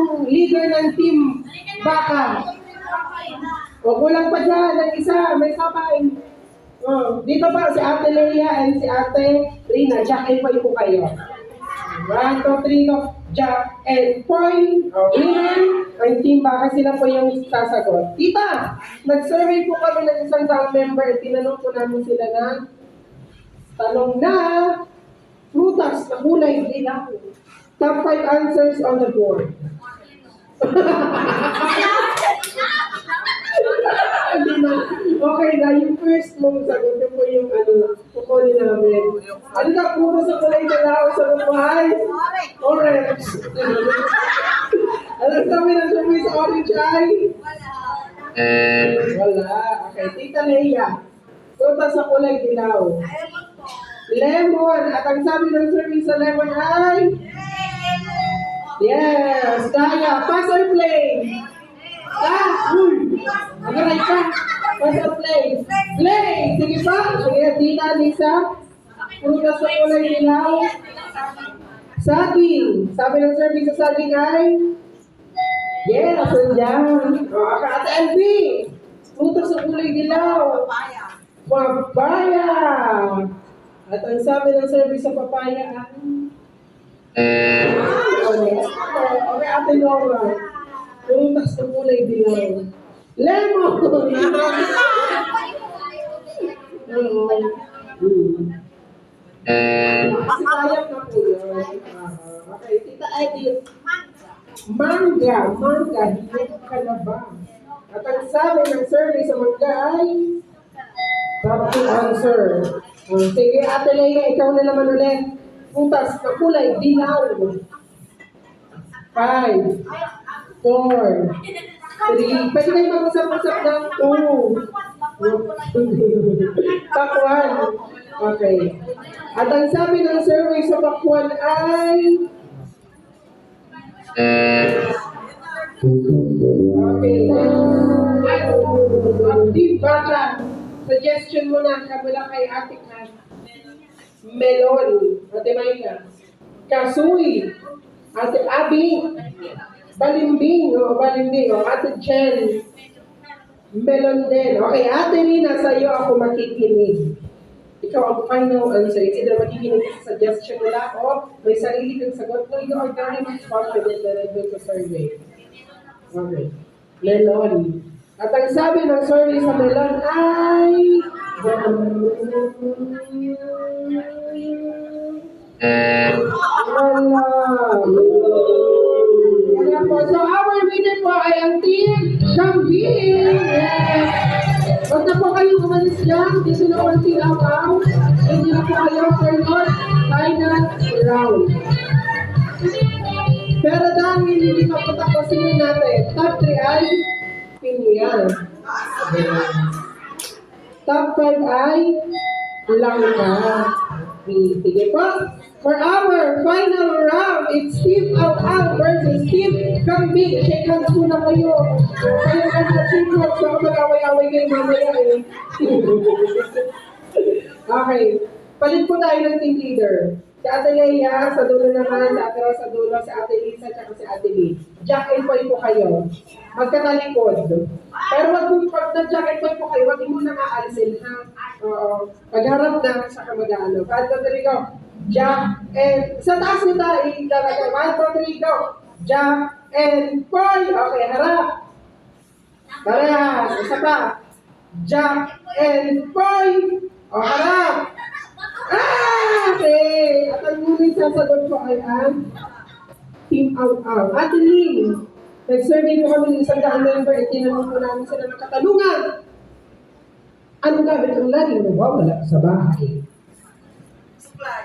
yung leader ng team baka? O, kulang pa dyan, ng isa, may sabay. Oh, dito pa si Ate Leia and si Ate Rina. Jack and Poy po kayo. 1, 2, 3, go. Jack and Poy. O, winner. Ang team baka sila po yung sasagot. Tita, nag-survey po kami ng isang town member. Tinanong po namin sila ng tanong na prutas na kulay dilaw. Top 5 answers on the board. Okay na, yung first mong sagot po yung kukunin namin. Ano ka, puro sa kulay dilaw sa babae? Orange. Alam kami na sabi sa orange ay? Wala. Okay, Tita Leia. Prutas sa kulay dilaw. Lemon. At ang sabi ng survey sa lemon ay? Yes. Daya. Pass or play? Uy. Magaray ka. Pass or play? Play. Sige pa. Sige, Tita, Lisa. Prutas sa kulay dilaw. Saging. Sabi ng survey sa saging ay? Yes. Andyan. Okay. Ate LB. Prutas sa kulay dilaw. Papaya. At ang sabi ng survey sa papaya ay? Okay, Ate Laura. Prutas na kulay dilaw. Lemon! Kasi kaya na po yun. Okay, Tita Edith. Mangga. Hinog ka na ba? At ang sabi ng survey sa mangga ay? Top 2 answer. Sige, Ate Leia, ikaw na naman ulit. Prutas na kulay dilaw. 5, 4, 3. Pwede kayo mag-usap-usap ng 2. Pakwan. Okay. At ang sabi ng survey sa pakwan ay? Okay. Active baka. Suggestion mo na kabila kay Ate Kat. Melon. Ate Maika. Kasuy. Ate Abby. Balimbing. Ate Jen. Melon din. Okay, Ate Rina, sa iyo ako makikinig. Ikaw ang final answer. It's either makikinig sa suggestion nila o may sarili kang sagot. No, you are very much confident na nandun sa survey. Okay. Melon. At ang sabi ng survey sa melon ay... So our winner po ay ang team Shambin. Huwag na po kayong umalis dyan. Dito na po ang tinakaw. Hindi na po kayo for your final round. Pero dahil hindi mapatapusin natin, top 3 ay Pinian. Top 5 ay Langka. Sige po. For our final round, it's Team Out versus Team Kambing. Shake hands muna kayo. Kayo ka sa shake hands. Baka mag-away-away kayo mamaya eh. Okay. Palit po tayo ng team leader. Si Ate Leia, sa dulo naman, si Ate Rose sa dulo, si Ate Lisa, at si Ate Lee. Jack and Poy po kayo. Magkatalikod. Pero wag kung pag nag-Jack and Poy po kayo, wag mo na maalisin, ha? Pagharap na, saka mag-ano. 1, 2, 3, go. Jack and... Sa taas nito, ilalagay. 1, 2, 3, go. Jack and Poy. Okay, harap. Parehas. Isa pa. Jack and Poy. O, harap. Okay. At ang ngunit sasagot ko ay ang Team Out. Ate Lee, nag-survey po kami ng isang daang member at tinanong po namin sila ng katanungan. Ano gamit ang laging nawawala sa bahay?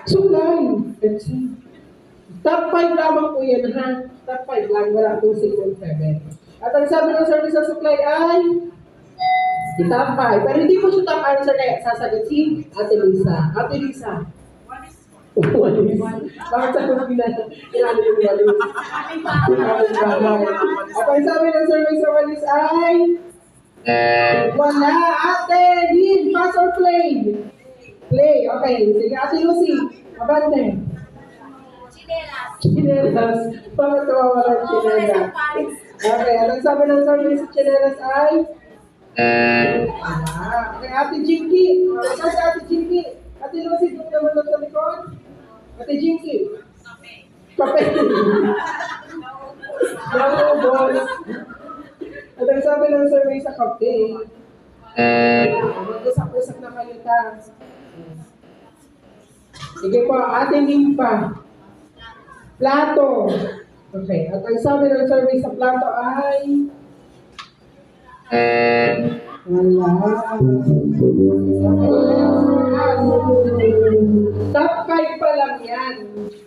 Suklay. Let's see. Top 5 lamang po yan, ha? Top 5 lang. Wala pong 6 and 7. At ang sabi ng survey sa suklay ay di top 5. Pero hindi po siya top answer kaya sasagot si Ate Lisa. Ate Lisa. Walis. Bakit sa kong pinano yung walis? At ang sabi ng survey sa walis ay wala. Ate Lynn, pass or play? Play. Okay. Sige, Ate Lucy. Abante. Chinelas. Bakit kawawalan chinelas? Okay, anong sabi ng survey sa chinelas ay? Okay, Ate Jinky. Saan si Ate Jinky? Ate Lucy, doon naman lang sa likod. Ate Jinky. Kape. Naubos. At ang sabi ng survey sa kape, mag-usap-usap na kayo ta. Sige po, Ate Limpa. Plato. Okay, at ang sabi ng survey sa plato ay... Wala. Top 5 pa lang yan.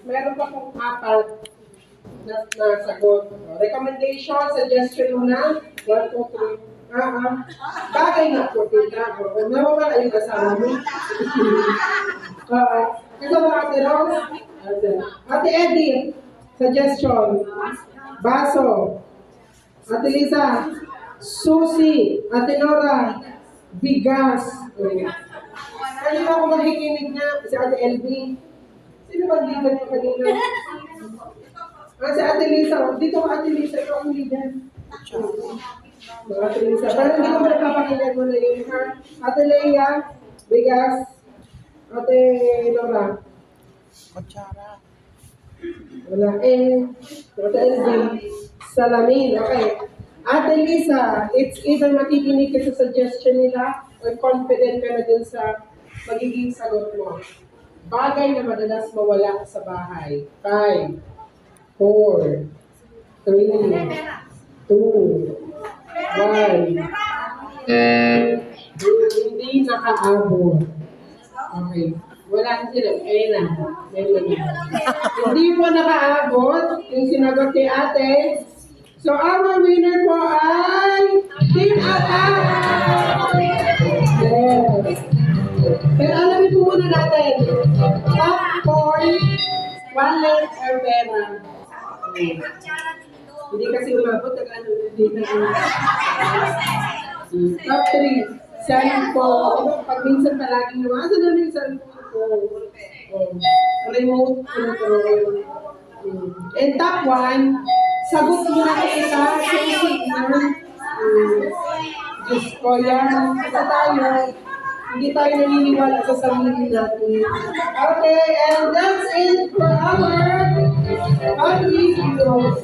Meron pa kong 4 na sagot. Recommendation, suggestion muna. 1, 2, 3. Bagay na po, tita. Nawawala yung kasama mo. Ito ba, Ate Rose? Ate Eddie, suggestion. Baso. Ate Lisa, susi. Ate Nora, bigas. Ano ba ako makikinig niya? Si Ate LB. Sino ba leader niyo kanina? Si Ate Lisa. Dito ka, Ate Lisa. Ikaw ang leader. Ate Lisa. Parang hindi ko ba napapakinggan mo na yun, ha? Ate Leia, bigas. Ate Nora. Kutsara. Wala. Ate LB. Salamin. Okay. Ate Lisa, it's either makikinig ka sa suggestion nila or confident ka na dun sa magiging sagot mo. Bagay na madalas mawala sa bahay. 5, 4, 3, 2, 1. Hindi nakaabot. Okay. Wala na sila. Ayun na. Hindi po nakaabot yung sinagot kay ate. So, our winner po ay Team Attack! Yes. Pero alamin po muna natin. Top 4, wallet or pera. Hindi kasi umabot. Hindi na Top 3, cellphone. Pag minsan palaging naman, saan na yung cellphone ko? Remote control. And top 1, sagot mo na kita sa signal. Diyos ko yan. Ito tayo. Hindi tayo naniniwala sa sarili natin. Okay, and that's it for our Body Heroes.